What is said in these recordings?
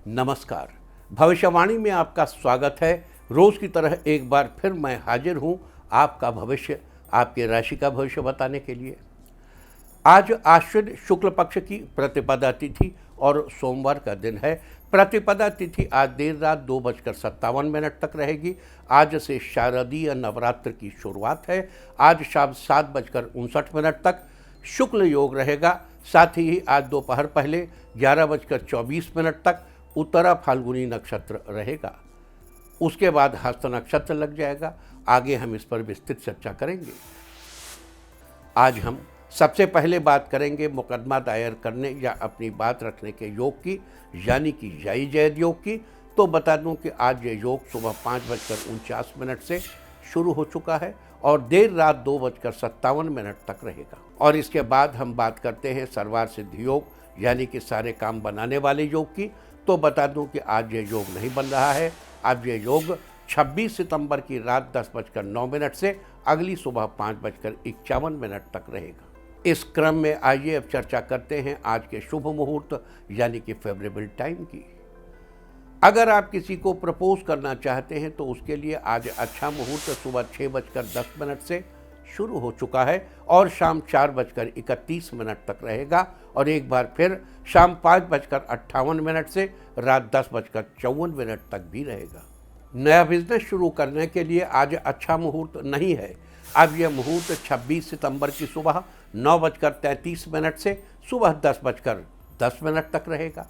नमस्कार। भविष्यवाणी में आपका स्वागत है। रोज की तरह एक बार फिर मैं हाजिर हूं आपका भविष्य, आपके राशि का भविष्य बताने के लिए। आज आश्विन शुक्ल पक्ष की प्रतिपदा तिथि और सोमवार का दिन है। प्रतिपदा तिथि आज देर रात 2:57 तक रहेगी। आज से शारदीय नवरात्र की शुरुआत है। आज शाम 7:59 तक शुक्ल योग रहेगा। साथ ही आज दोपहर पहले 11:24 तक उत्तरा फाल्गुनी नक्षत्र रहेगा। उसके बाद हस्त नक्षत्र लग जाएगा। आगे हम इस पर विस्तृत चर्चा करेंगे। आज हम सबसे पहले बात करेंगे मुकदमा दायर करने या अपनी बात रखने के योग की, यानी कि जय जैद योग की। तो बता दूं कि आज ये योग सुबह 5:49 से शुरू हो चुका है और देर रात 2:57 तक रहेगा। और इसके बाद हम बात करते हैं सर्वार सिद्धि योग, यानी कि सारे काम बनाने वाले योग की। तो बता दूं कि आज ये योग नहीं बन रहा है। अब ये योग 26 सितंबर की रात 10:09 से अगली सुबह 5:51 तक रहेगा। इस क्रम में आइए अब चर्चा करते हैं आज के शुभ मुहूर्त, यानी कि फेवरेबल टाइम की। अगर आप किसी को प्रपोज करना चाहते हैं तो उसके लिए आज अच्छा मुहूर्त सुबह 6:10 से शुरू हो चुका है और शाम 4:31 तक रहेगा। और एक बार फिर शाम 5:58 से रात 10:54 तक भी रहेगा। नया बिजनेस शुरू करने के लिए आज अच्छा मुहूर्त नहीं है। अब यह मुहूर्त 26 सितंबर की सुबह 9:33 से सुबह 10:10 तक रहेगा।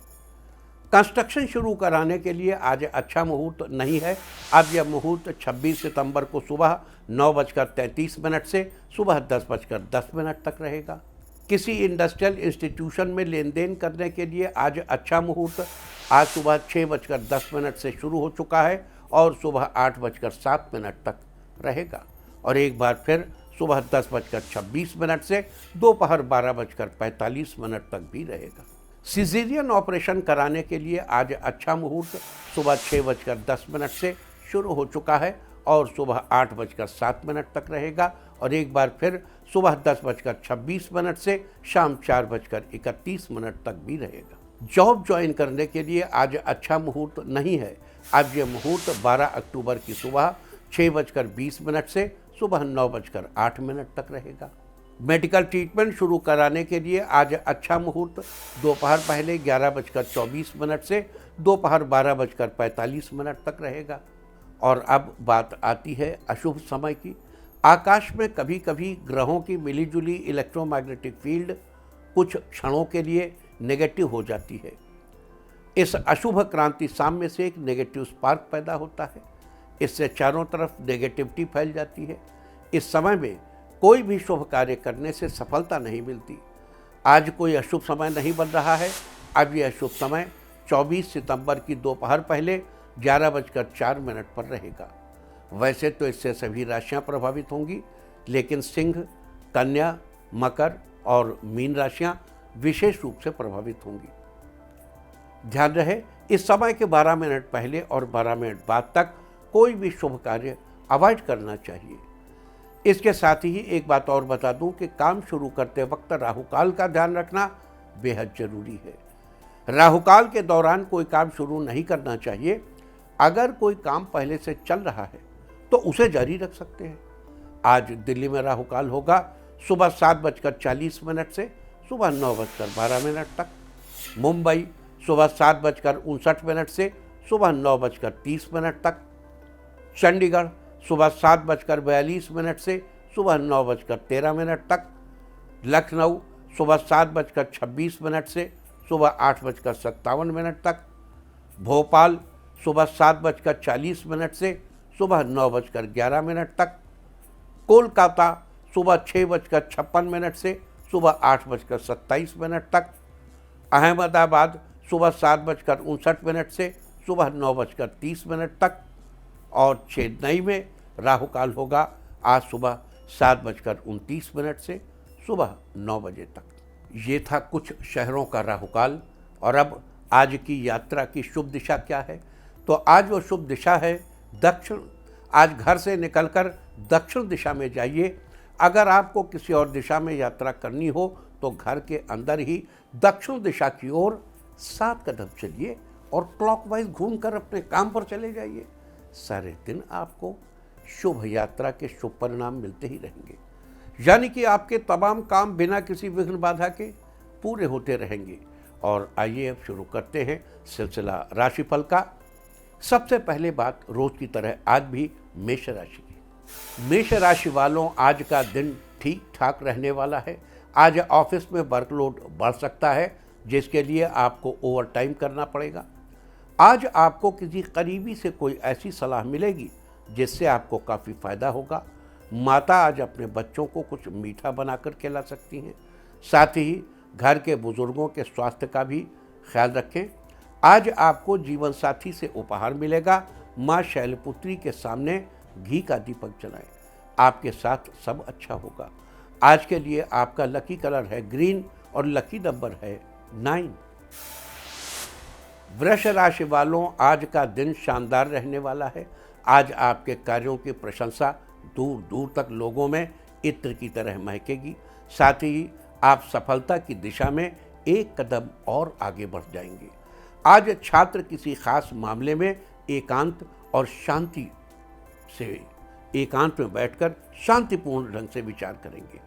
कंस्ट्रक्शन शुरू कराने के लिए आज अच्छा मुहूर्त नहीं है। अब यह मुहूर्त 26 सितंबर को सुबह 9:33 से सुबह 10:10 तक रहेगा। किसी इंडस्ट्रियल इंस्टीट्यूशन में लेन देन करने के लिए आज अच्छा मुहूर्त आज सुबह 6:10 से शुरू हो चुका है और सुबह 8:07 तक रहेगा। और एक बार फिर सुबह 10:26 से दोपहर 12:45 तक भी रहेगा। सिजेरियन ऑपरेशन कराने के लिए आज अच्छा मुहूर्त सुबह 6:10 से शुरू हो चुका है और सुबह 8:07 तक रहेगा। और एक बार फिर सुबह 10:26 से शाम 4:31 तक भी रहेगा। जॉब ज्वाइन करने के लिए आज अच्छा मुहूर्त नहीं है। अब यह मुहूर्त 12 अक्टूबर की सुबह 6:20 से सुबह 9:08 तक रहेगा। मेडिकल ट्रीटमेंट शुरू कराने के लिए आज अच्छा मुहूर्त दोपहर पहले 11:24 से दोपहर 12:45 तक रहेगा। और अब बात आती है अशुभ समय की। आकाश में कभी कभी ग्रहों की मिलीजुली इलेक्ट्रोमैग्नेटिक फील्ड कुछ क्षणों के लिए नेगेटिव हो जाती है। इस अशुभ क्रांति साम्य से एक नेगेटिव स्पार्क पैदा होता है। इससे चारों तरफ नेगेटिविटी फैल जाती है। इस समय में कोई भी शुभ कार्य करने से सफलता नहीं मिलती। आज कोई अशुभ समय नहीं बन रहा है। अब यह अशुभ समय 24 सितंबर की दोपहर पहले 11:04 पर रहेगा। वैसे तो इससे सभी राशियां प्रभावित होंगी, लेकिन सिंह, कन्या, मकर और मीन राशियां विशेष रूप से प्रभावित होंगी। ध्यान रहे, इस समय के 12 मिनट पहले और 12 मिनट बाद तक कोई भी शुभ कार्य अवॉइड करना चाहिए। इसके साथ ही एक बात और बता दूं कि काम शुरू करते वक्त राहुकाल का ध्यान रखना बेहद जरूरी है। राहुकाल के दौरान कोई काम शुरू नहीं करना चाहिए। अगर कोई काम पहले से चल रहा है तो उसे जारी रख सकते हैं। आज दिल्ली में राहुकाल होगा सुबह 7:40 से सुबह 9:12 तक। मुंबई सुबह 7:59 से सुबह 9:30 तक। चंडीगढ़ सुबह 7:42 से सुबह 9:13 तक। लखनऊ सुबह 7:26 से सुबह 8:57 तक। भोपाल सुबह 7:40 से सुबह 9:11 तक। कोलकाता सुबह 6:56 से सुबह 8:27 तक। अहमदाबाद सुबह 7:59 से सुबह 9:30 तक। और चेन्नई में राहुकाल होगा आज सुबह 7:29 से सुबह 9 बजे तक। ये था कुछ शहरों का राहुकाल। और अब आज की यात्रा की शुभ दिशा क्या है? तो आज वो शुभ दिशा है दक्षिण। आज घर से निकलकर दक्षिण दिशा में जाइए। अगर आपको किसी और दिशा में यात्रा करनी हो तो घर के अंदर ही दक्षिण दिशा की ओर 7 कदम चलिए और क्लॉकवाइज घूमकर अपने काम पर चले जाइए। सारे दिन आपको शुभ यात्रा के शुभ परिणाम मिलते ही रहेंगे, यानी कि आपके तमाम काम बिना किसी विघ्न बाधा के पूरे होते रहेंगे। और आइए अब शुरू करते हैं सिलसिला राशिफल का। सबसे पहले बात रोज की तरह आज भी मेष राशि की। मेष राशि वालों, आज का दिन ठीक ठाक रहने वाला है। आज ऑफिस में वर्कलोड बढ़ सकता है, जिसके लिए आपको ओवर टाइम करना पड़ेगा। आज आपको किसी करीबी से कोई ऐसी सलाह मिलेगी जिससे आपको काफ़ी फ़ायदा होगा। माता आज अपने बच्चों को कुछ मीठा बनाकर खिला सकती हैं। साथ ही घर के बुजुर्गों के स्वास्थ्य का भी ख्याल रखें। आज आपको जीवन साथी से उपहार मिलेगा। माँ शैलपुत्री के सामने घी का दीपक जलाएं, आपके साथ सब अच्छा होगा। आज के लिए आपका लकी कलर है ग्रीन और लकी नंबर है 9। वृष राशि वालों, आज का दिन शानदार रहने वाला है। आज आपके कार्यों की प्रशंसा दूर दूर तक लोगों में इत्र की तरह महकेगी। साथ ही आप सफलता की दिशा में एक कदम और आगे बढ़ जाएंगे। आज छात्र किसी खास मामले में एकांत में बैठकर शांतिपूर्ण ढंग से विचार करेंगे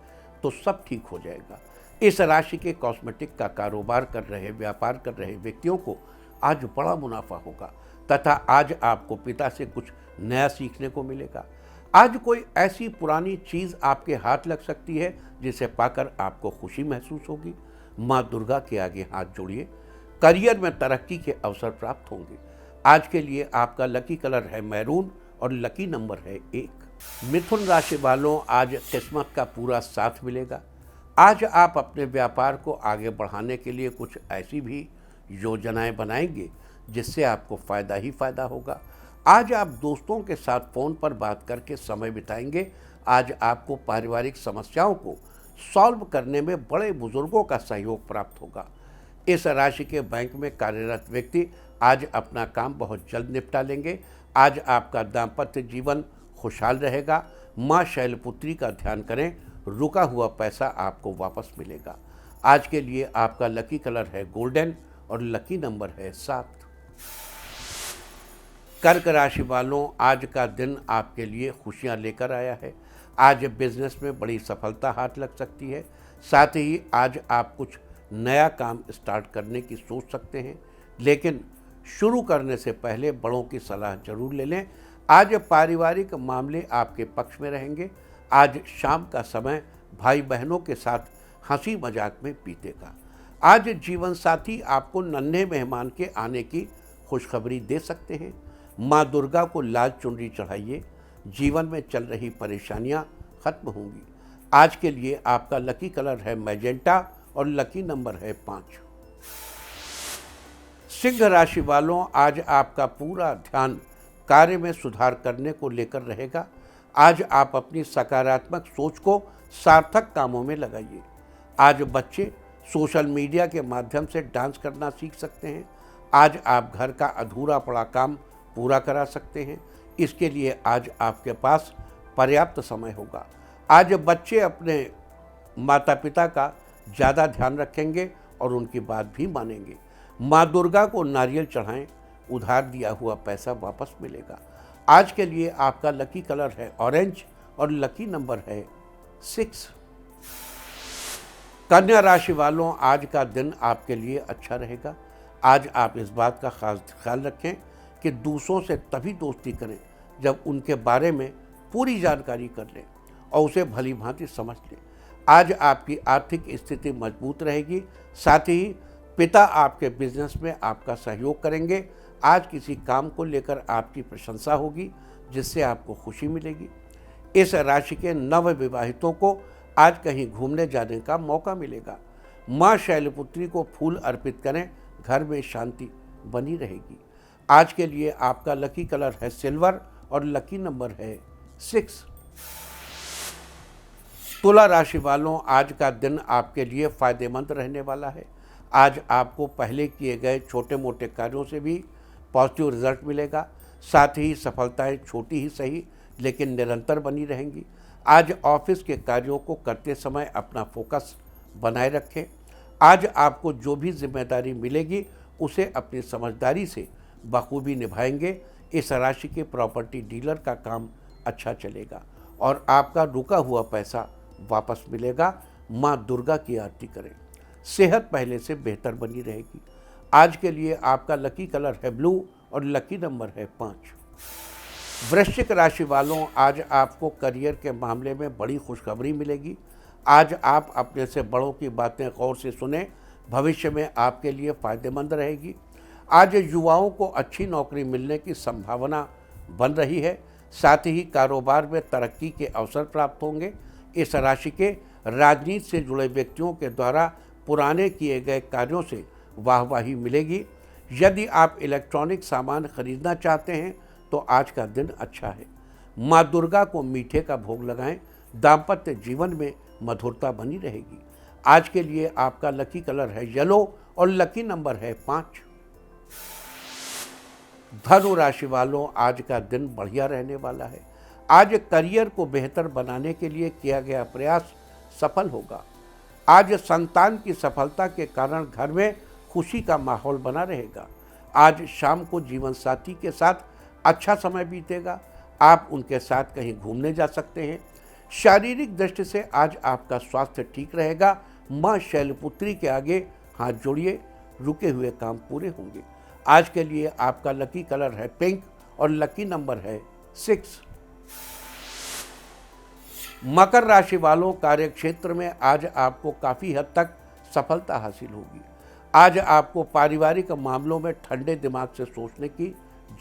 तो सब ठीक हो जाएगा। इस राशि के कॉस्मेटिक का कारोबार कर रहे, व्यापार कर रहे व्यक्तियों को आज बड़ा मुनाफा होगा तथा आज आपको पिता से कुछ नया सीखने को मिलेगा। आज कोई ऐसी पुरानी चीज़ आपके हाथ लग सकती है जिसे पाकर आपको खुशी महसूस होगी। माँ दुर्गा के आगे हाथ जोड़िए, करियर में तरक्की के अवसर प्राप्त होंगे। आज के लिए आपका लकी कलर है मैरून और लकी नंबर है 1। मिथुन राशि वालों, आज किस्मत का पूरा साथ मिलेगा। आज आप अपने व्यापार को आगे बढ़ाने के लिए कुछ ऐसी भी योजनाएं बनाएंगे जिससे आपको फ़ायदा ही फ़ायदा होगा। आज आप दोस्तों के साथ फ़ोन पर बात करके समय बिताएंगे। आज आपको पारिवारिक समस्याओं को सॉल्व करने में बड़े बुजुर्गों का सहयोग प्राप्त होगा। इस राशि के बैंक में कार्यरत व्यक्ति आज अपना काम बहुत जल्द निपटा लेंगे। आज आपका दाम्पत्य जीवन खुशहाल रहेगा। माँ शैलपुत्री का ध्यान करें, रुका हुआ पैसा आपको वापस मिलेगा। आज के लिए आपका लकी कलर है गोल्डन और लकी नंबर है 7। कर्क राशि वालों, आज का दिन आपके लिए खुशियां लेकर आया है। आज बिजनेस में बड़ी सफलता हाथ लग सकती है। साथ ही आज आप कुछ नया काम स्टार्ट करने की सोच सकते हैं, लेकिन शुरू करने से पहले बड़ों की सलाह जरूर ले लें। आज पारिवारिक मामले आपके पक्ष में रहेंगे। आज शाम का समय भाई बहनों के साथ हंसी मजाक में बीतेगा। आज जीवन साथी आपको नन्हे मेहमान के आने की खुशखबरी दे सकते हैं। माँ दुर्गा को लाल चुनरी चढ़ाइए, जीवन में चल रही परेशानियां खत्म होंगी। आज के लिए आपका लकी कलर है मैजेंटा और लकी नंबर है 5। सिंह राशि वालों, आज आपका पूरा ध्यान कार्य में सुधार करने को लेकर रहेगा। आज आप अपनी सकारात्मक सोच को सार्थक कामों में लगाइए। आज बच्चे सोशल मीडिया के माध्यम से डांस करना सीख सकते हैं। आज आप घर का अधूरा पड़ा काम पूरा करा सकते हैं। इसके लिए आज आपके पास पर्याप्त समय होगा। आज बच्चे अपने माता पिता का ज़्यादा ध्यान रखेंगे और उनकी बात भी मानेंगे। माँ दुर्गा को नारियल चढ़ाएं, उधार दिया हुआ पैसा वापस मिलेगा। आज के लिए आपका लकी कलर है ऑरेंज और लकी नंबर है 6। कन्या राशि वालों, आज का दिन आपके लिए अच्छा रहेगा। आज आप इस बात का खास ख्याल रखें कि दूसरों से तभी दोस्ती करें जब उनके बारे में पूरी जानकारी कर लें और उसे भली भांति समझ लें। आज आपकी आर्थिक स्थिति मजबूत रहेगी। साथ ही पिता आपके बिजनेस में आपका सहयोग करेंगे। आज किसी काम को लेकर आपकी प्रशंसा होगी जिससे आपको खुशी मिलेगी। इस राशि के नवविवाहितों को आज कहीं घूमने जाने का मौका मिलेगा। माँ शैलपुत्री को फूल अर्पित करें, घर में शांति बनी रहेगी। आज के लिए आपका लकी कलर है सिल्वर और लकी नंबर है 6। तुला राशि वालों, आज का दिन आपके लिए फायदेमंद रहने वाला है। आज आपको पहले किए गए छोटे मोटे कार्यों से भी पॉजिटिव रिजल्ट मिलेगा। साथ ही सफलताएं छोटी ही सही लेकिन निरंतर बनी रहेंगी। आज ऑफिस के कार्यों को करते समय अपना फोकस बनाए रखें। आज आपको जो भी जिम्मेदारी मिलेगी उसे अपनी समझदारी से बखूबी निभाएंगे। इस राशि के प्रॉपर्टी डीलर का काम अच्छा चलेगा और आपका रुका हुआ पैसा वापस मिलेगा। माँ दुर्गा की आरती करें। सेहत पहले से बेहतर बनी रहेगी। आज के लिए आपका लकी कलर है ब्लू और लकी नंबर है 5। वृश्चिक राशि वालों, आज आपको करियर के मामले में बड़ी खुशखबरी मिलेगी। आज आप अपने से बड़ों की बातें गौर से सुने, भविष्य में आपके लिए फ़ायदेमंद रहेगी। आज युवाओं को अच्छी नौकरी मिलने की संभावना बन रही है। साथ ही कारोबार में तरक्की के अवसर प्राप्त होंगे। इस राशि के राजनीति से जुड़े व्यक्तियों के द्वारा पुराने किए गए कार्यों से वाहवाही मिलेगी। यदि आप इलेक्ट्रॉनिक सामान खरीदना चाहते हैं तो आज का दिन अच्छा है। माँ दुर्गा को मीठे का भोग लगाएं। दाम्पत्य जीवन में मधुरता बनी रहेगी। आज के लिए आपका लकी कलर है येलो और लकी नंबर है 5। धनु राशि वालों, आज का दिन बढ़िया रहने वाला है। आज करियर को बेहतर बनाने के लिए किया गया प्रयास सफल होगा। आज संतान की सफलता के कारण घर में खुशी का माहौल बना रहेगा। आज शाम को जीवन साथी के साथ अच्छा समय बीतेगा। आप उनके साथ कहीं घूमने जा सकते हैं। शारीरिक दृष्टि से आज आपका स्वास्थ्य ठीक रहेगा। माँ शैलपुत्री के आगे हाथ जोड़िए, रुके हुए काम पूरे होंगे। आज के लिए आपका लकी कलर है पिंक और लकी नंबर है 6। मकर राशि वालों, कार्य क्षेत्र में आज आपको काफ़ी हद तक सफलता हासिल होगी। आज आपको पारिवारिक मामलों में ठंडे दिमाग से सोचने की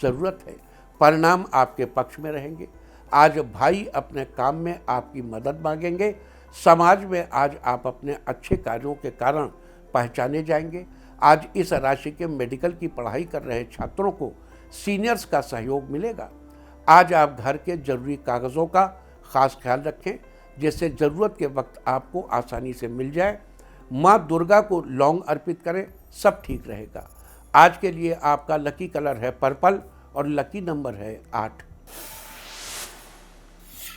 ज़रूरत है। परिणाम आपके पक्ष में रहेंगे। आज भाई अपने काम में आपकी मदद मांगेंगे। समाज में आज आप अपने अच्छे कार्यों के कारण पहचाने जाएंगे। आज इस राशि के मेडिकल की पढ़ाई कर रहे छात्रों को सीनियर्स का सहयोग मिलेगा। आज आप घर के जरूरी कागज़ों का खास ख्याल रखें, जिससे ज़रूरत के वक्त आपको आसानी से मिल जाए। माँ दुर्गा को लौंग अर्पित करें, सब ठीक रहेगा। आज के लिए आपका लकी कलर है पर्पल और लकी नंबर है 8।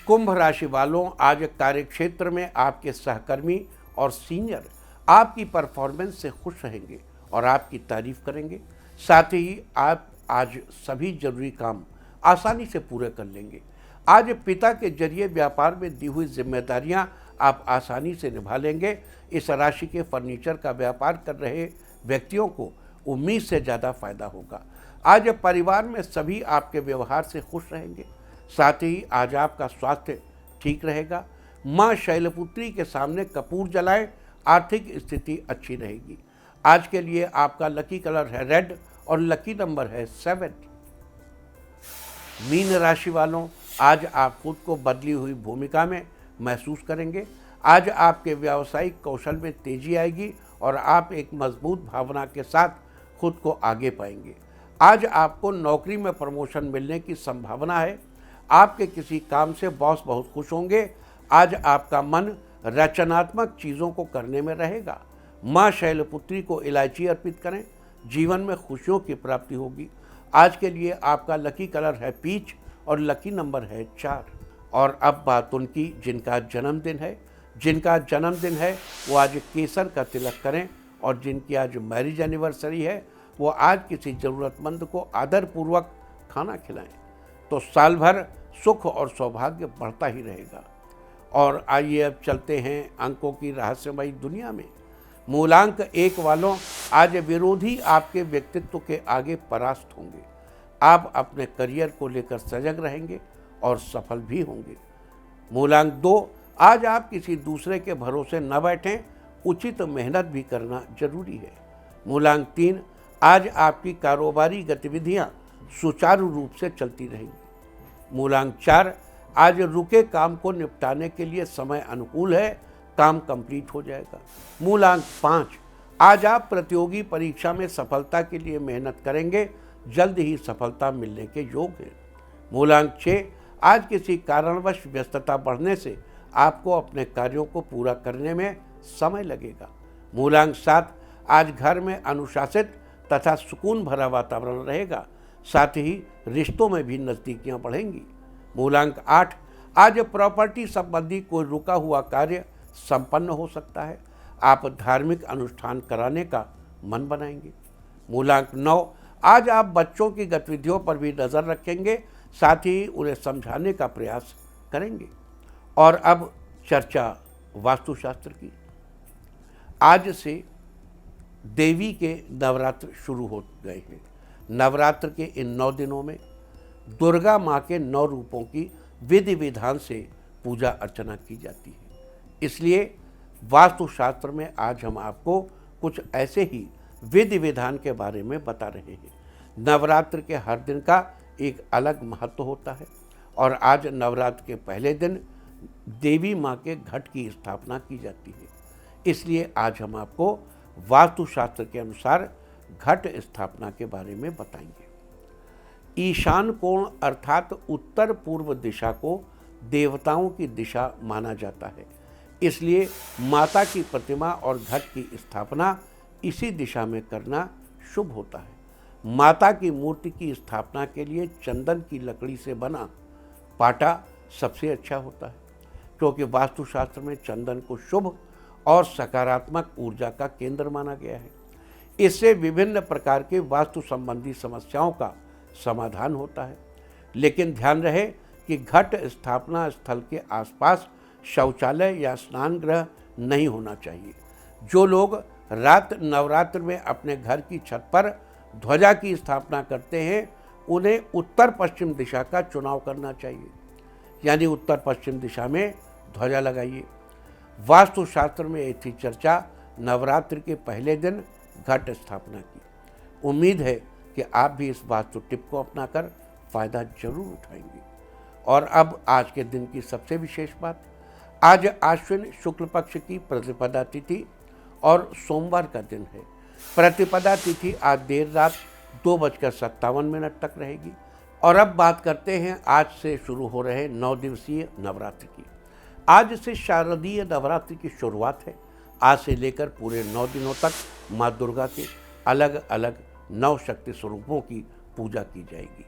कुंभ राशि वालों, आज कार्यक्षेत्र में आपके सहकर्मी और सीनियर आपकी परफॉर्मेंस से खुश रहेंगे और आपकी तारीफ करेंगे। साथ ही आप आज सभी जरूरी काम आसानी से पूरे कर लेंगे। आज पिता के जरिए व्यापार में दी हुई जिम्मेदारियां आप आसानी से निभा लेंगे। इस राशि के फर्नीचर का व्यापार कर रहे व्यक्तियों को उम्मीद से ज़्यादा फायदा होगा। आज परिवार में सभी आपके व्यवहार से खुश रहेंगे। साथ ही आज आपका स्वास्थ्य ठीक रहेगा। माँ शैलपुत्री के सामने कपूर जलाएं, आर्थिक स्थिति अच्छी रहेगी। आज के लिए आपका लकी कलर है रेड और लकी नंबर है 7। मीन राशि वालों, आज आप खुद को बदली हुई भूमिका में महसूस करेंगे। आज आपके व्यावसायिक कौशल में तेजी आएगी और आप एक मजबूत भावना के साथ खुद को आगे पाएंगे। आज आपको नौकरी में प्रमोशन मिलने की संभावना है। आपके किसी काम से बॉस बहुत खुश होंगे। आज आपका मन रचनात्मक चीज़ों को करने में रहेगा। माँ शैलपुत्री को इलायची अर्पित करें, जीवन में खुशियों की प्राप्ति होगी। आज के लिए आपका लकी कलर है पीच और लकी नंबर है 4। और अब बात उनकी जिनका जन्मदिन है वो आज केसर का तिलक करें, और जिनकी आज मैरिज एनिवर्सरी है वो आज किसी ज़रूरतमंद को आदरपूर्वक खाना खिलाएं, तो साल भर सुख और सौभाग्य बढ़ता ही रहेगा। और आइए अब चलते हैं अंकों की रहस्यमयी दुनिया में। मूलांक 1 वालों, आज विरोधी आपके व्यक्तित्व के आगे परास्त होंगे। आप अपने करियर को लेकर सजग रहेंगे और सफल भी होंगे। मूलांक 2, आज आप किसी दूसरे के भरोसे न बैठें, उचित मेहनत भी करना जरूरी है। मूलांक 3, आज आपकी कारोबारी गतिविधियां सुचारू रूप से चलती रहेंगी। मूलांक 4, आज रुके काम को निपटाने के लिए समय अनुकूल है, काम कंप्लीट हो जाएगा। मूलांक 5, आज आप प्रतियोगी परीक्षा में सफलता के लिए मेहनत करेंगे, जल्द ही सफलता मिलने के योग है। मूलांक 6, आज किसी कारणवश व्यस्तता बढ़ने से आपको अपने कार्यों को पूरा करने में समय लगेगा। मूलांक 7, आज घर में अनुशासित तथा सुकून भरा वातावरण रहेगा। साथ ही रिश्तों में भी नज़दीकियां बढ़ेंगी। मूलांक 8, आज प्रॉपर्टी संबंधी कोई रुका हुआ कार्य संपन्न हो सकता है। आप धार्मिक अनुष्ठान कराने का मन बनाएंगे। मूलांक 9। आज आप बच्चों की गतिविधियों पर भी नज़र रखेंगे, साथ ही उन्हें समझाने का प्रयास करेंगे। और अब चर्चा वास्तुशास्त्र की। आज से देवी के नवरात्र शुरू हो गए हैं। नवरात्र के इन 9 दिनों में दुर्गा माँ के 9 रूपों की विधि विधान से पूजा अर्चना की जाती है। इसलिए वास्तुशास्त्र में आज हम आपको कुछ ऐसे ही विधि विधान के बारे में बता रहे हैं। नवरात्र के हर दिन का एक अलग महत्व होता है और आज नवरात्र के पहले दिन देवी माँ के घट की स्थापना की जाती है। इसलिए आज हम आपको वास्तुशास्त्र के अनुसार घट स्थापना के बारे में बताएंगे। ईशान कोण अर्थात उत्तर पूर्व दिशा को देवताओं की दिशा माना जाता है, इसलिए माता की प्रतिमा और घट की स्थापना इसी दिशा में करना शुभ होता है। माता की मूर्ति की स्थापना के लिए चंदन की लकड़ी से बना पाटा सबसे अच्छा होता है, क्योंकि वास्तुशास्त्र में चंदन को शुभ और सकारात्मक ऊर्जा का केंद्र माना गया है। इससे विभिन्न प्रकार के वास्तु संबंधी समस्याओं का समाधान होता है। लेकिन ध्यान रहे कि घट स्थापना स्थल के आसपास शौचालय या स्नान गृह नहीं होना चाहिए। जो लोग रात नवरात्र में अपने घर की छत पर ध्वजा की स्थापना करते हैं, उन्हें उत्तर पश्चिम दिशा का चुनाव करना चाहिए, यानी उत्तर पश्चिम दिशा में ध्वजा लगाइए। वास्तुशास्त्र में एक थी चर्चा नवरात्र के पहले दिन घट स्थापना की। उम्मीद है कि आप भी इस वास्तु टिप को अपनाकर फायदा जरूर उठाएंगे। और अब आज के दिन की सबसे विशेष बात, आज आश्विन शुक्ल पक्ष की प्रतिपदा तिथि और सोमवार का दिन है। प्रतिपदा तिथि आज देर रात 2:57 तक रहेगी। और अब बात करते हैं आज से शुरू हो रहे 9 दिवसीय नवरात्र की। आज से शारदीय नवरात्रि की शुरुआत है। आज से लेकर पूरे 9 दिनों तक माँ दुर्गा के अलग अलग 9 शक्ति स्वरूपों की पूजा की जाएगी।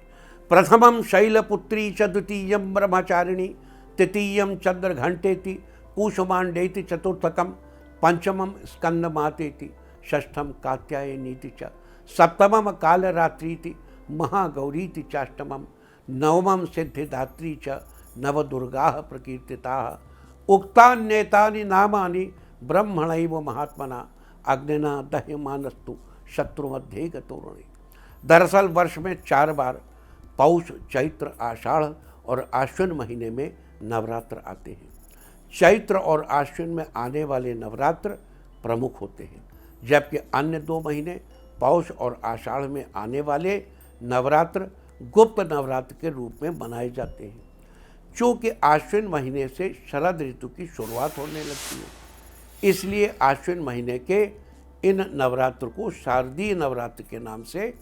प्रथमम शैलपुत्री च, द्वितीयम ब्रह्मचारिणी, तृतीयम चंद्रघंटेति, कूष्मांडेति, चतुर्थकम पंचमम स्कंदमातेति, षष्ठम कात्यायनीति च, सप्तमम कालरात्रीति, महागौरीति चाष्टमम, नवमम सिद्धिदात्री च, नवदुर्गाः प्रकीर्तिताः, उक्तान्येतानि नामानि ब्रह्मणैव महात्मना, अग्निना दह्यमानस्तु शत्रुमध्ये गतोरणे। दरअसल वर्ष में 4 बार पौष, चैत्र, आषाढ़ और आश्विन महीने में नवरात्र आते हैं। चैत्र और आश्विन में आने वाले नवरात्र प्रमुख होते हैं, जबकि अन्य 2 महीने पौष और आषाढ़ में आने वाले नवरात्र गुप्त नवरात्र के रूप में मनाए जाते हैं। चूँकि आश्विन महीने से शरद ऋतु की शुरुआत होने लगती है, इसलिए आश्विन महीने के इन नवरात्र को शारदीय नवरात्र के नाम से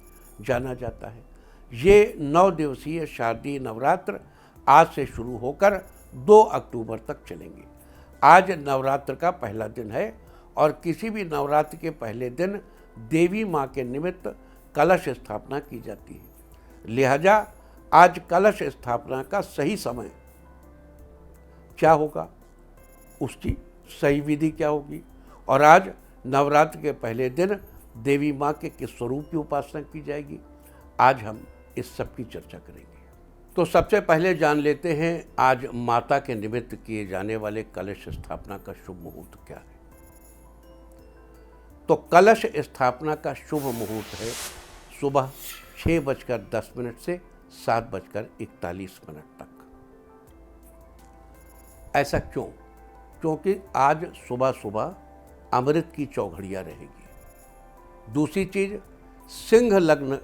जाना जाता है। ये 9 दिवसीय शारदीय नवरात्र आज से शुरू होकर 2 अक्टूबर तक चलेंगे। आज नवरात्र का पहला दिन है और किसी भी नवरात्र के पहले दिन देवी माँ के निमित्त कलश स्थापना की जाती है। लिहाजा आज कलश स्थापना का सही समय क्या होगा, उसकी सही विधि क्या होगी, और आज नवरात्र के पहले दिन देवी माँ के किस स्वरूप की उपासना की जाएगी, आज हम इस सब की चर्चा करेंगे। तो सबसे पहले जान लेते हैं आज माता के निमित्त किए जाने वाले कलश स्थापना का शुभ मुहूर्त क्या है। तो कलश स्थापना का शुभ मुहूर्त है सुबह 6:10 से 7:41 तक। ऐसा क्यों? क्योंकि आज सुबह सुबह अमृत की चौघड़ियाँ रहेगी। दूसरी चीज़, सिंह लग्न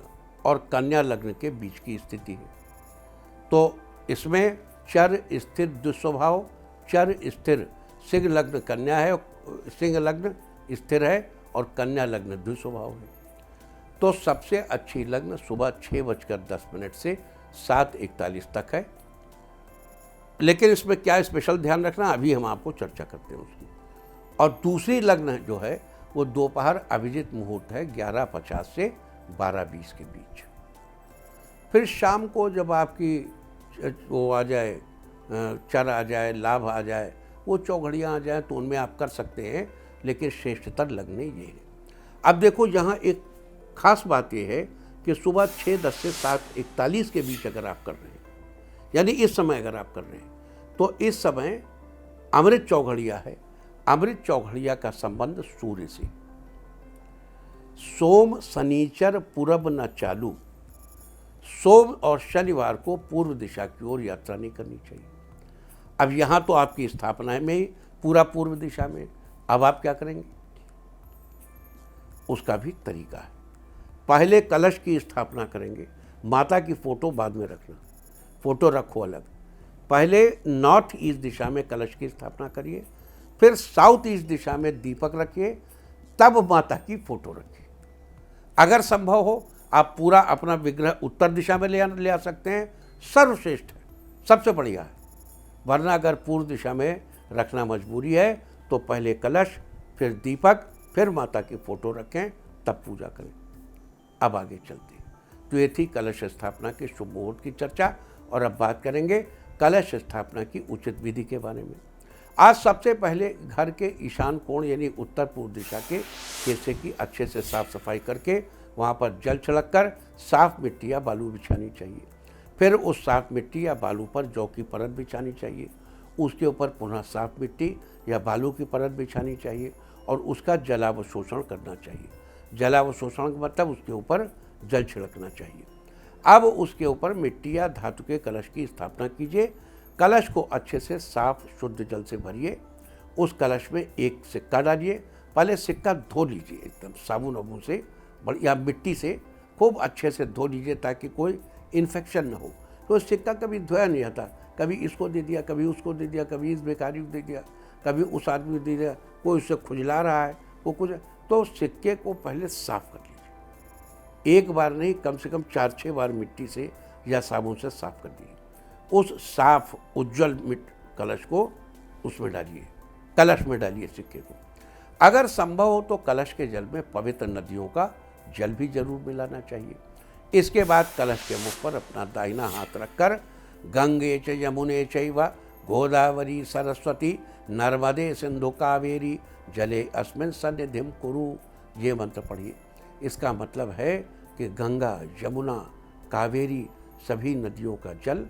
और कन्या लग्न के बीच की स्थिति है, तो इसमें चर स्थिर दुस्वभाव, चर स्थिर सिंह लग्न कन्या है, सिंह लग्न स्थिर है और कन्या लग्न द्विस्वभाव है। तो सबसे अच्छी लग्न सुबह 6:10 से 7:41 तक है। लेकिन इसमें क्या स्पेशल ध्यान रखना, अभी हम आपको चर्चा करते हैं उसकी। और दूसरी लग्न जो है वो दोपहर अभिजित मुहूर्त है 11:50 से 12:20 के बीच। फिर शाम को जब आपकी वो आ जाए, चर आ जाए, लाभ आ जाए, वो चौघड़ियाँ आ जाए, तो उनमें आप कर सकते हैं, लेकिन श्रेष्ठतर लगने ये है। अब देखो, यहाँ एक खास बात यह है कि सुबह 6:10 से 7:41 के बीच अगर आप कर रहे हैं, यानी इस समय अगर आप कर रहे हैं, तो इस समय अमृत चौघड़िया है। अमृत चौघड़िया का संबंध सूर्य से। सोम शनिचर पूरब न चालू, सोम और शनिवार को पूर्व दिशा की ओर यात्रा नहीं करनी चाहिए। अब यहाँ तो आपकी स्थापना में ही पूरा पूर्व दिशा में, अब आप क्या करेंगे उसका भी तरीका है। पहले कलश की स्थापना करेंगे, माता की फोटो बाद में रखना, फोटो रखो अलग। पहले नॉर्थ ईस्ट दिशा में कलश की स्थापना करिए, फिर साउथ ईस्ट दिशा में दीपक रखिए, तब माता की फोटो रखिए। अगर संभव हो आप पूरा अपना विग्रह उत्तर दिशा में ले आ सकते हैं, सर्वश्रेष्ठ है, सबसे बढ़िया है। वरना अगर पूर्व दिशा में रखना मजबूरी है तो पहले कलश, फिर दीपक, फिर माता की फोटो रखें, तब पूजा करें। अब आगे चलते हैं। तो ये थी कलश स्थापना के शुभ मुहूर्त की चर्चा, और अब बात करेंगे कलश स्थापना की उचित विधि के बारे में। आज सबसे पहले घर के ईशान कोण यानी उत्तर पूर्व दिशा के हिस्से की अच्छे से साफ सफाई करके वहाँ पर जल छिड़क कर साफ मिट्टी या बालू बिछानी चाहिए। फिर उस साफ मिट्टी या बालू पर जौ की परत बिछानी चाहिए, उसके ऊपर पुनः साफ मिट्टी या बालू की परत बिछानी चाहिए और उसका जलावशोषण करना चाहिए। जलावशोषण का मतलब उसके ऊपर जल छिड़कना चाहिए। अब उसके ऊपर मिट्टी या धातु के कलश की स्थापना कीजिए। कलश को अच्छे से साफ शुद्ध जल से भरिए। उस कलश में एक सिक्का डालिए। पहले सिक्का धो लीजिए, एकदम साबुन वाबुन से या मिट्टी से खूब अच्छे से धो लीजिए ताकि कोई इन्फेक्शन न हो। तो सिक्का कभी धोया नहीं आता, कभी इसको दे दिया, कभी उसको दे दिया, कभी इस बेकारी को दे दिया, कभी उस आदमी को दे दिया, कोई उससे खुजला रहा है, वो कुछ। तो सिक्के को पहले साफ कर लीजिए, एक बार नहीं, कम से कम 4-6 बार मिट्टी से या साबुन से साफ कर दीजिए। उस साफ उज्जवल कलश को उसमें डालिए, कलश में डालिए सिक्के को। अगर संभव हो तो कलश के जल में पवित्र नदियों का जल भी जरूर मिलाना चाहिए। इसके बाद कलश के मुख पर अपना दाहिना हाथ रखकर गंगे च यमुने चैव गोदावरी सरस्वती नर्मदे सिंधु कावेरी जले अस्मिन् सन्निधिं कुरु, ये मंत्र पढ़िए। इसका मतलब है कि गंगा, यमुना, कावेरी सभी नदियों का जल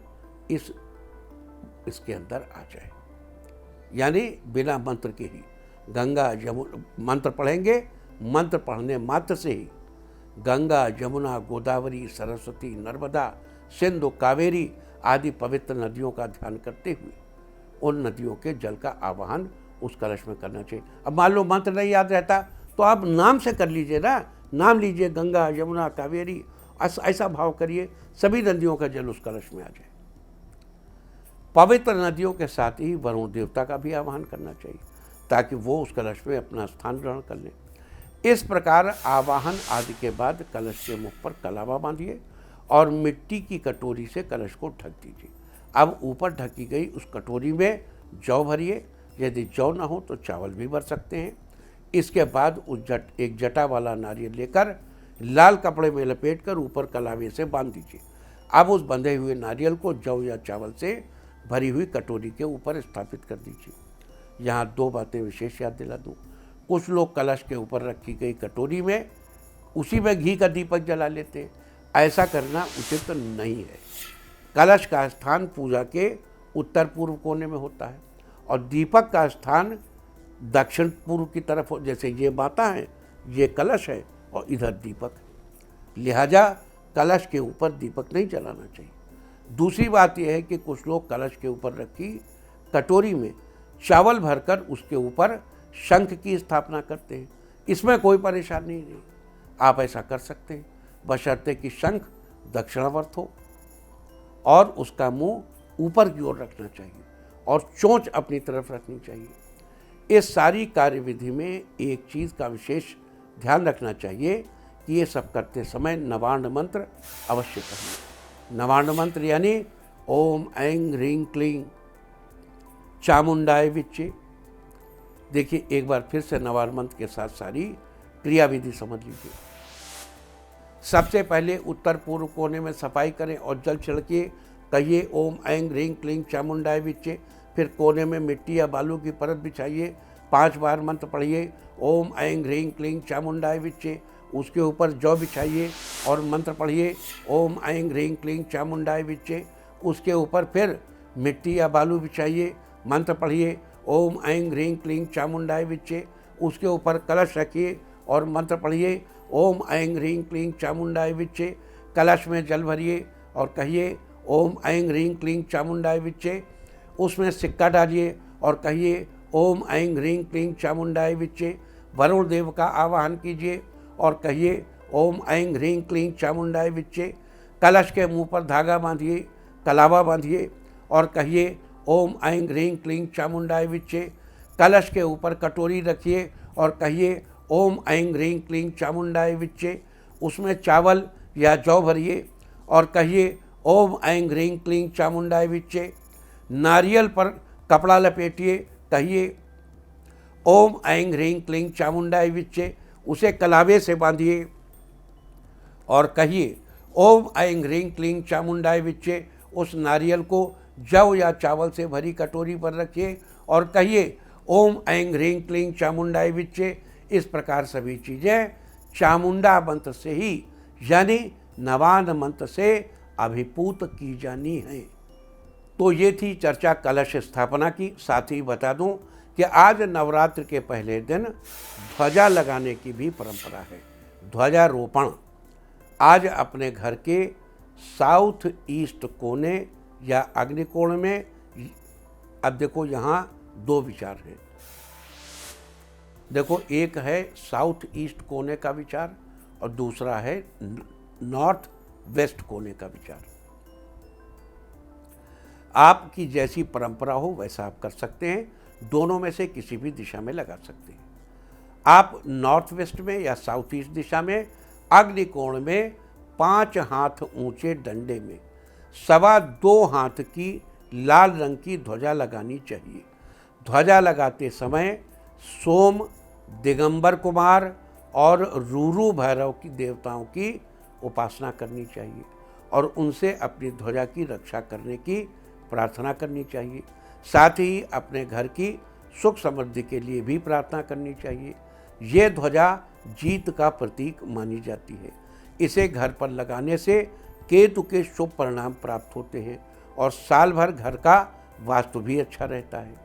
इसके अंदर आ जाए, यानी बिना मंत्र के ही गंगा यमुना मंत्र पढ़ेंगे। मंत्र पढ़ने मात्र से ही गंगा, यमुना, गोदावरी, सरस्वती, नर्मदा, सिंधु, कावेरी आदि पवित्र नदियों का ध्यान करते हुए उन नदियों के जल का आवाहन उस कलश में करना चाहिए। अब मान लो मंत्र नहीं याद रहता तो आप नाम से कर लीजिए ना, नाम लीजिए गंगा, यमुना, कावेरी, ऐसा भाव करिए सभी नदियों का जल उस कलश में आ जाए। पवित्र नदियों के साथ ही वरुण देवता का भी आवाहन करना चाहिए ताकि वो उस कलश में अपना स्थान ग्रहण कर लें। इस प्रकार आवाहन आदि के बाद कलश के मुख पर कलावा बांधिए और मिट्टी की कटोरी से कलश को ढक दीजिए। अब ऊपर ढकी गई उस कटोरी में जौ भरिए, यदि जौ ना हो तो चावल भी भर सकते हैं। इसके बाद एक जटा वाला नारियल लेकर लाल कपड़े में लपेटकर ऊपर कलावे से बांध दीजिए। अब उस बंधे हुए नारियल को जौ या चावल से भरी हुई कटोरी के ऊपर स्थापित कर दीजिए। यहाँ 2 बातें विशेष याद दिला दूँ। कुछ लोग कलश के ऊपर रखी गई कटोरी में उसी में घी का दीपक जला लेते हैं, ऐसा करना उचित तो नहीं है। कलश का स्थान पूजा के उत्तर पूर्व कोने में होता है और दीपक का स्थान दक्षिण पूर्व की तरफ हो। जैसे ये माता है, ये कलश है और इधर दीपक है, लिहाजा कलश के ऊपर दीपक नहीं जलाना चाहिए। दूसरी बात यह है कि कुछ लोग कलश के ऊपर रखी कटोरी में चावल भरकर उसके ऊपर शंख की स्थापना करते हैं। इसमें कोई परेशानी नहीं, आप ऐसा कर सकते हैं, बशर्ते कि शंख दक्षिणावर्त हो और उसका मुंह ऊपर की ओर रखना चाहिए और चोंच अपनी तरफ रखनी चाहिए। इस सारी कार्यविधि में एक चीज़ का विशेष ध्यान रखना चाहिए कि ये सब करते समय नवार्ण मंत्र अवश्य करिए। नवार्ण मंत्र यानी ओम ऐं ह्रीं क्लीं चामुंडाय विच्चे। देखिए एक बार फिर से नवार्ण मंत्र के साथ सारी क्रियाविधि समझ लीजिए। सबसे पहले उत्तर पूर्व कोने में सफाई करें और जल छिड़किए, कहिए ओम ऐं ह्रीं क्लीं चामुंडाय विच्चे। फिर कोने में मिट्टी या बालू की परत बिछाइए, 5 बार मंत्र पढ़िए ओम ऐं ह्रीं क्लीं चामुंडाय विच्चे। उसके ऊपर जौ बिछाइए और मंत्र पढ़िए ओम ऐं ह्रीं क्लीं चामुंडाय विच्चे। उसके ऊपर फिर मिट्टी या बालू बिछाइए, मंत्र पढ़िए ओम ऐं ह्रीं क्लीं चामुंडाय विच्चे। उसके ऊपर कलश रखिए और मंत्र पढ़िए ओम ऐं ह्रीं क्लीं चामुंडाय विच्चे। कलश में जल भरिए और कहिए ओम ऐं ह्रीं क्लीं चामुंडाय विच्चे। उसमें सिक्का डालिए और कहिए ओम ऐं ह्रीं क्लीं चामुंडाय विच्चे। वरुण देव का आवाहन कीजिए और कहिए ओम ऐं ह्रीं क्लीं चामुंडाय विच्चे। कलश के मुंह पर धागा बांधिए, कलावा बांधिए और कहिए ओम ऐं ह्रीं क्लीं चामुंडाय विच्चे। कलश के ऊपर कटोरी रखिए और कहिए ओम ऐं ह्रीं क्लीं चामुंडाय विच्चे। उसमें चावल या जौ भरिए और कहिए ओम ऐं ह्रीं क्लीं चामुंडाय विच्चे। नारियल पर कपड़ा लपेटिए, कहिए ओम ऐं ह्रीं क्लीं चामुंडाय विच्चे। उसे कलावे से बांधिए और कहिए ओम ऐं ह्रीं क्लीं चामुंडाय विच्चे। उस नारियल को जौ या चावल से भरी कटोरी पर रखिए और कहिए ओम ऐं ह्रीं क्लीं चामुंडाय विच्चे। इस प्रकार सभी चीज़ें चामुंडा मंत्र से ही यानी नवान मंत्र से अभिपूत की जानी है। तो ये थी चर्चा कलश स्थापना की। साथ ही बता दूं कि आज नवरात्र के पहले दिन ध्वजा लगाने की भी परंपरा है। ध्वजारोपण आज अपने घर के साउथ ईस्ट कोने या अग्निकोण में। अब देखो यहाँ दो विचार हैं। देखो एक है साउथ ईस्ट कोने का विचार और दूसरा है नॉर्थ वेस्ट कोने का विचार। आपकी जैसी परंपरा हो वैसा आप कर सकते हैं, दोनों में से किसी भी दिशा में लगा सकते हैं। आप नॉर्थ वेस्ट में या साउथ ईस्ट दिशा में अग्निकोण में 5 हाथ ऊंचे डंडे में 2.25 हाथ की लाल रंग की ध्वजा लगानी चाहिए। ध्वजा लगाते समय सोम, दिगंबर कुमार और रूरू भैरव की देवताओं की उपासना करनी चाहिए और उनसे अपनी ध्वजा की रक्षा करने की प्रार्थना करनी चाहिए। साथ ही अपने घर की सुख समृद्धि के लिए भी प्रार्थना करनी चाहिए। ये ध्वजा जीत का प्रतीक मानी जाती है। इसे घर पर लगाने से केतु के शुभ परिणाम प्राप्त होते हैं और साल भर घर का वास्तु भी अच्छा रहता है।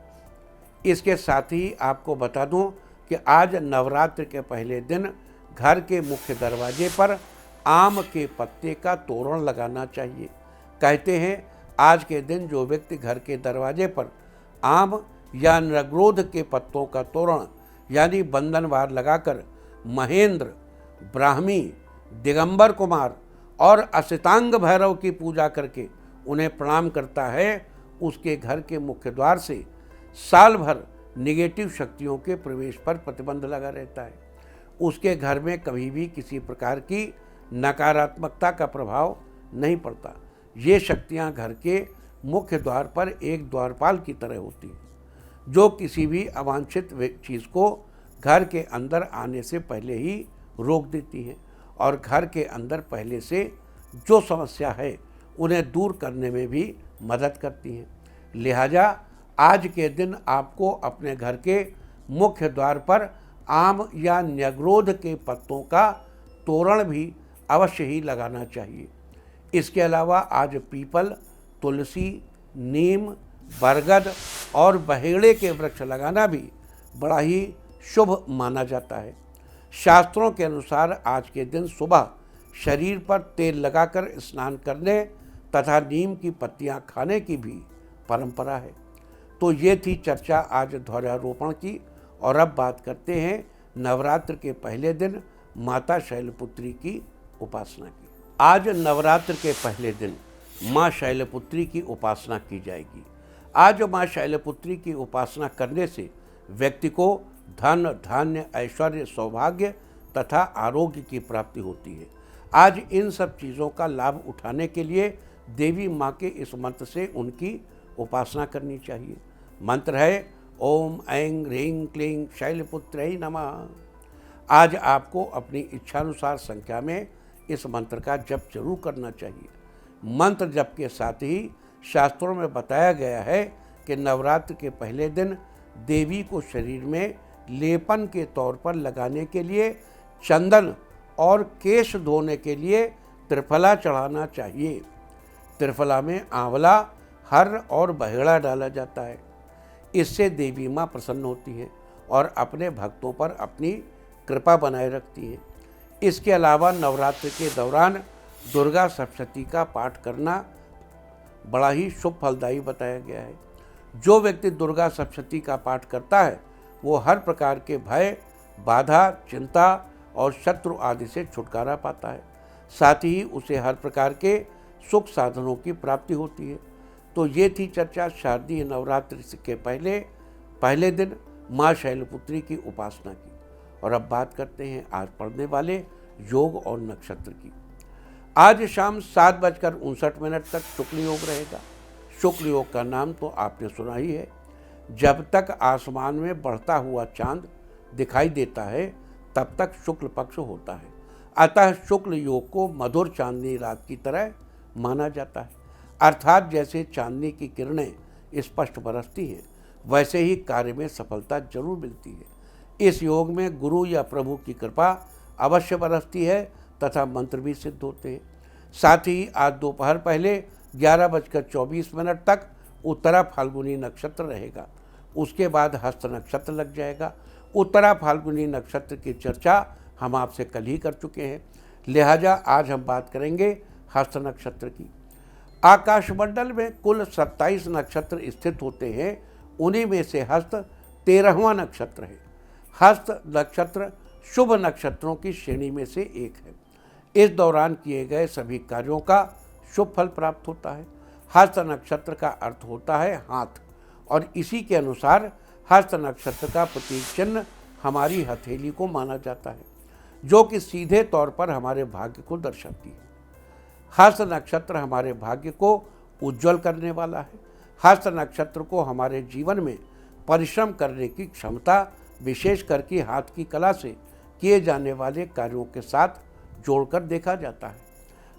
इसके साथ ही आपको बता दूं कि आज नवरात्र के पहले दिन घर के मुख्य दरवाजे पर आम के पत्ते का तोरण लगाना चाहिए। कहते हैं आज के दिन जो व्यक्ति घर के दरवाजे पर आम या नगरोध के पत्तों का तोरण यानी बंधनवार लगाकर महेंद्र, ब्राह्मी, दिगंबर कुमार और असितांग भैरव की पूजा करके उन्हें प्रणाम करता है, उसके घर के मुख्य द्वार से साल भर निगेटिव शक्तियों के प्रवेश पर प्रतिबंध लगा रहता है। उसके घर में कभी भी किसी प्रकार की नकारात्मकता का प्रभाव नहीं पड़ता। ये शक्तियां घर के मुख्य द्वार पर एक द्वारपाल की तरह होती हैं, जो किसी भी अवांछित चीज़ को घर के अंदर आने से पहले ही रोक देती हैं और घर के अंदर पहले से जो समस्या है उन्हें दूर करने में भी मदद करती हैं। लिहाजा आज के दिन आपको अपने घर के मुख्य द्वार पर आम या न्यग्रोध के पत्तों का तोरण भी अवश्य ही लगाना चाहिए। इसके अलावा आज पीपल, तुलसी, नीम, बरगद और बहेड़े के वृक्ष लगाना भी बड़ा ही शुभ माना जाता है। शास्त्रों के अनुसार आज के दिन सुबह शरीर पर तेल लगाकर स्नान करने तथा नीम की पत्तियां खाने की भी परंपरा है। तो ये थी चर्चा आज ध्वजारोपण की। और अब बात करते हैं नवरात्र के पहले दिन माता शैलपुत्री की उपासना की। आज नवरात्र के पहले दिन माँ शैलपुत्री की उपासना की जाएगी। आज माँ शैलपुत्री की उपासना करने से व्यक्ति को धन, धान्य, ऐश्वर्य, सौभाग्य तथा आरोग्य की प्राप्ति होती है। आज इन सब चीज़ों का लाभ उठाने के लिए देवी माँ के इस मंत्र से उनकी उपासना करनी चाहिए। मंत्र है ओम ऐं ह्रीं क्लीं शैलपुत्रै नमः। आज आपको अपनी इच्छानुसार संख्या में इस मंत्र का जप जरूर करना चाहिए। मंत्र जप के साथ ही शास्त्रों में बताया गया है कि नवरात्र के पहले दिन देवी को शरीर में लेपन के तौर पर लगाने के लिए चंदन और केश धोने के लिए त्रिफला चढ़ाना चाहिए। त्रिफला में आंवला, हर और बहेड़ा डाला जाता है। इससे देवी माँ प्रसन्न होती है और अपने भक्तों पर अपनी कृपा बनाए रखती है। इसके अलावा नवरात्र के दौरान दुर्गा सप्तशती का पाठ करना बड़ा ही शुभ फलदायी बताया गया है। जो व्यक्ति दुर्गा सप्तशती का पाठ करता है वो हर प्रकार के भय, बाधा, चिंता और शत्रु आदि से छुटकारा पाता है। साथ ही उसे हर प्रकार के सुख साधनों की प्राप्ति होती है। तो ये थी चर्चा शारदीय नवरात्रि के पहले दिन माँ शैलपुत्री की उपासना की। और अब बात करते हैं आज पढ़ने वाले योग और नक्षत्र की। आज शाम 7:59 तक शुक्ल योग रहेगा। शुक्ल योग का नाम तो आपने सुना ही है। जब तक आसमान में बढ़ता हुआ चांद दिखाई देता है तब तक शुक्ल पक्ष होता है। अतः शुक्ल योग को मधुर चांदनी रात की तरह माना जाता है। अर्थात जैसे चांदनी की किरणें स्पष्ट बरसती हैं वैसे ही कार्य में सफलता जरूर मिलती है। इस योग में गुरु या प्रभु की कृपा अवश्य बरसती है तथा मंत्र भी सिद्ध होते हैं। साथ ही आज दोपहर पहले 11:24 तक उत्तरा फाल्गुनी नक्षत्र रहेगा। उसके बाद हस्त नक्षत्र लग जाएगा। उत्तरा फाल्गुनी नक्षत्र की चर्चा हम आपसे कल ही कर चुके हैं, लिहाजा आज हम बात करेंगे हस्त नक्षत्र की। आकाशमंडल में कुल 27 नक्षत्र स्थित होते हैं। उन्हीं में से हस्त 13वां नक्षत्र है। हस्त नक्षत्र शुभ नक्षत्रों की श्रेणी में से एक है। इस दौरान किए गए सभी कार्यों का शुभ फल प्राप्त होता है। हस्त नक्षत्र का अर्थ होता है हाथ, और इसी के अनुसार हस्त नक्षत्र का प्रतीक चिन्ह हमारी हथेली को माना जाता है, जो कि सीधे तौर पर हमारे भाग्य को दर्शाती है। हस्त नक्षत्र हमारे भाग्य को उज्जवल करने वाला है। हस्त नक्षत्र को हमारे जीवन में परिश्रम करने की क्षमता, विशेष करके हाथ की कला से किए जाने वाले कार्यों के साथ जोड़कर देखा जाता है।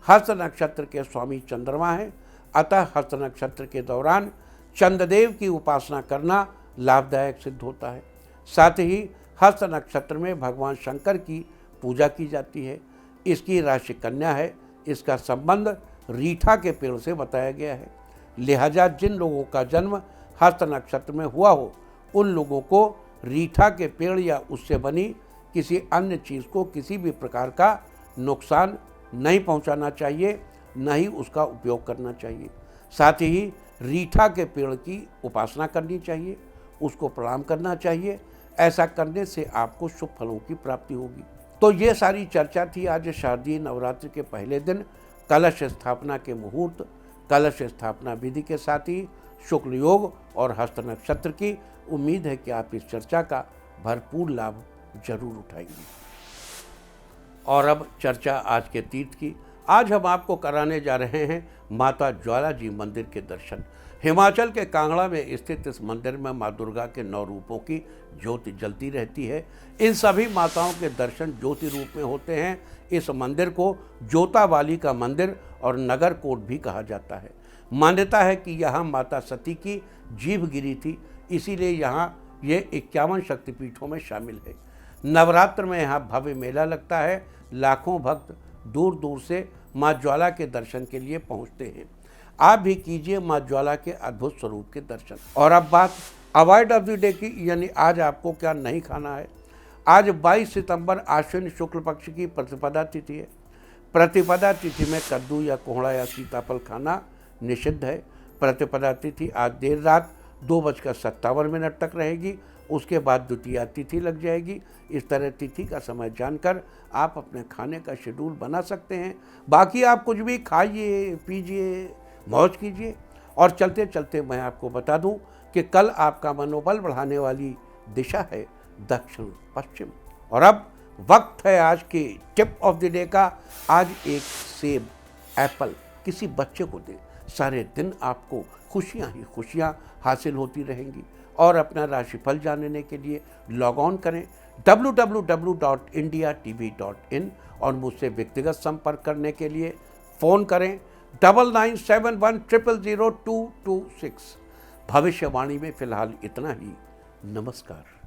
हस्त नक्षत्र के स्वामी चंद्रमा हैं, अतः हस्त नक्षत्र के दौरान चंद्रदेव की उपासना करना लाभदायक सिद्ध होता है। साथ ही हस्त नक्षत्र में भगवान शंकर की पूजा की जाती है। इसकी राशि कन्या है। इसका संबंध रीठा के पेड़ से बताया गया है। लिहाजा जिन लोगों का जन्म हस्त नक्षत्र में हुआ हो उन लोगों को रीठा के पेड़ या उससे बनी किसी अन्य चीज़ को किसी भी प्रकार का नुकसान नहीं पहुंचाना चाहिए, न ही उसका उपयोग करना चाहिए। साथ ही रीठा के पेड़ की उपासना करनी चाहिए, उसको प्रणाम करना चाहिए। ऐसा करने से आपको शुभ फलों की प्राप्ति होगी। तो ये सारी चर्चा थी आज शारदीय नवरात्रि के पहले दिन कलश स्थापना के मुहूर्त, कलश स्थापना विधि के साथ ही शुक्ल योग और हस्त नक्षत्र की। उम्मीद है कि आप इस चर्चा का भरपूर लाभ जरूर उठाएंगे। और अब चर्चा आज के तीर्थ की। आज हम आपको कराने जा रहे हैं माता ज्वाला जी मंदिर के दर्शन। हिमाचल के कांगड़ा में स्थित इस मंदिर में माँ दुर्गा के 9 रूपों की ज्योति जलती रहती है। इन सभी माताओं के दर्शन ज्योति रूप में होते हैं। इस मंदिर को जोतावाली का मंदिर और नगर कोट भी कहा जाता है। मान्यता है कि यहाँ माता सती की जीभ गिरी थी, इसीलिए यहाँ ये 51 शक्तिपीठों में शामिल है। नवरात्र में यहाँ भव्य मेला लगता है। लाखों भक्त दूर दूर से माँ ज्वाला के दर्शन के लिए पहुँचते हैं। आप भी कीजिए माँ ज्वाला के अद्भुत स्वरूप के दर्शन। और अब बात अवॉइड ऑफ द डे की, यानी आज आपको क्या नहीं खाना है। आज 22 सितंबर आश्विन शुक्ल पक्ष की प्रतिपदा तिथि है। प्रतिपदा तिथि में कद्दू या कोहड़ा या सीताफल खाना निषिद्ध है। प्रतिपदा तिथि आज देर रात 2:57 तक रहेगी। उसके बाद द्वितीया तिथि लग जाएगी। इस तरह तिथि का समय जानकर आप अपने खाने का शेड्यूल बना सकते हैं। बाकी आप कुछ भी खाइए, पीजिए, मौज कीजिए। और चलते चलते मैं आपको बता दूं कि कल आपका मनोबल बढ़ाने वाली दिशा है दक्षिण पश्चिम। और अब वक्त है आज के टिप ऑफ द डे का। आज एक सेब, एप्पल किसी बच्चे को दें। सारे दिन आपको खुशियां ही खुशियां हासिल होती रहेंगी। और अपना राशिफल जानने के लिए लॉग ऑन करें www.indiatv.in और मुझसे व्यक्तिगत संपर्क करने के लिए फ़ोन करें 9971000226। भविष्यवाणी में फ़िलहाल इतना ही। नमस्कार।